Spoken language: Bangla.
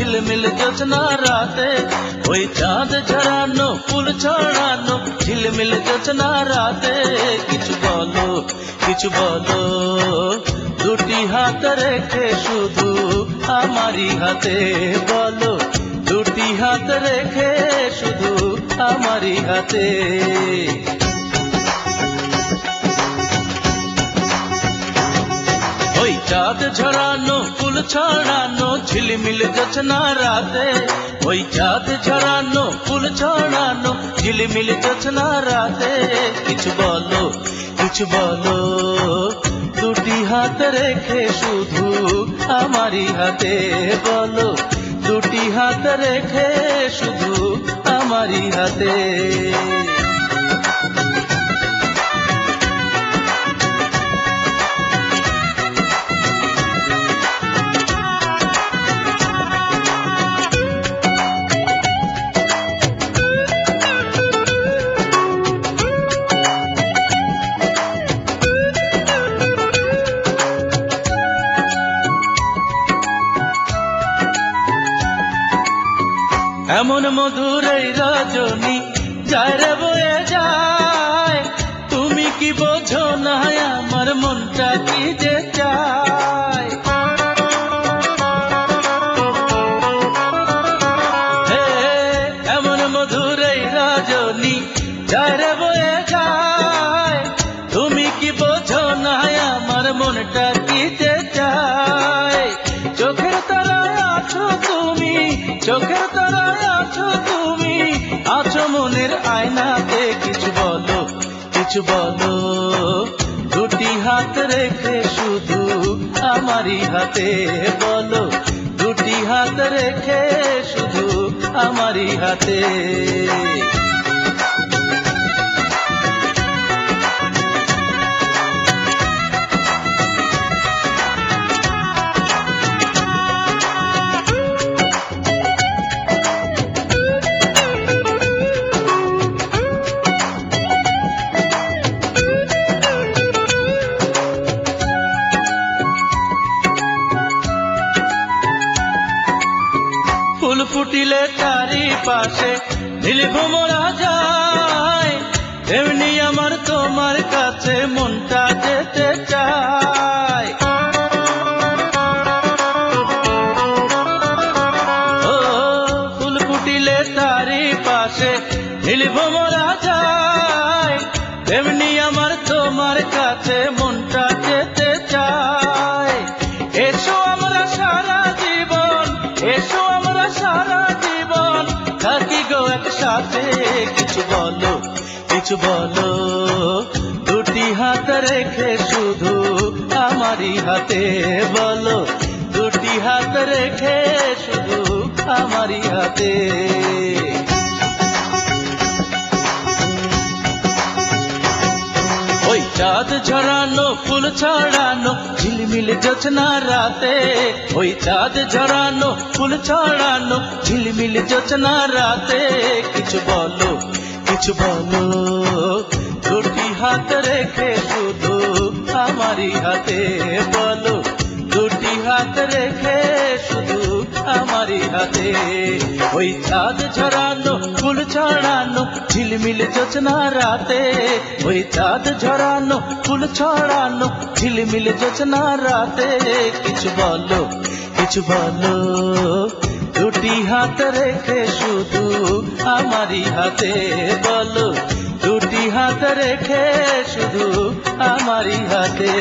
ঝিলমিল জ্যোৎস্না রাতে, ওই চাঁদ ঝরানো ফুল ছড়ানো ঝিলমিল জ্যোৎস্না রাতে। কিছু বলো, কিছু বলো, দুটি হাত রেখে শুধু আমারই হাতে বলো, দুটি হাত রেখে শুধু আমারই হাতে। ওই চাঁদ ঝরানো ফুল ছড়ানো ঝিলমিল জ্যোৎস্না রাতে, ওই চাঁদ ঝরানো ফুল ছড়ানো ঝিলমিল জ্যোৎস্না রাতে। কিছু বলো, কিছু বলো, দুটি হাত রেখে শুধু আমারই হাতে বলো, দুটি হাত রেখে শুধু আমারই হাতে। এমন মধুর এই রজনী যায় রে বয়ে যায়, তুমি কি বোঝো না আমার মনটা কি যে চায়। এমন মধুর এই রজনী যায় রে বয়ে যায়, তুমি কি বোঝো না আমার মনটা কি যে চায়। চোখের তারায় আছো তুমি, চোখের তারায় আছো তুমি, আছো মনের আয়নাতে। কিছু বলো, কিছু বলো, দুটি হাত রেখে শুধু আমারই হাতে বলো, দুটি হাত রেখে শুধু আমারই হাতে। ফুল ফুটিলে চারিপাশে নীল ভ্রমরা যায়, এমনি আমার তোমার কাছে মনটা যেতে চায়। ও ফুল ফুটিলে চারিপাশে নীল ভ্রমরা যায়, এমনি আমার তোমার কাছে মনটা যেতে চায়। এসো আমরা সারা জীবন, এসো আমরা সারা জীবন থাকি গো একসাথে। কিছু বলো, কিছু বলো, দুটি হাত রেখে শুধু আমারই হাতে বলো, দুটি হাত রেখে শুধু আমারই হাতে। ওই চাঁদ ঝরানো ফুল ছড়ানো ঝিলমিল জ্যোৎস্না রাতে, ওই চাঁদ ঝরানো ফুল ছড়ানো ঝিলমিল জ্যোৎস্না রাতে। কিছু বলো, কিছু বলো, দুটি হাত রেখে শুধু আমারই হাতে বলো, দুটি হাত রেখে শুধু আমারই হাতে। ওই চাঁদ ঝরানো ফুল ছড়ানো ঝিলমিল জ্যোৎস্না রাতে, ওই চাঁদ ঝরানো ফুল ছড়ানো ঝিলমিল জ্যোৎস্না রাতে। কিছু বলো, কিছু বলো, দুটি হাত রেখে শুধু আমারই হাতে বলো, দুটি হাত রেখে শুধু আমারই হাতে।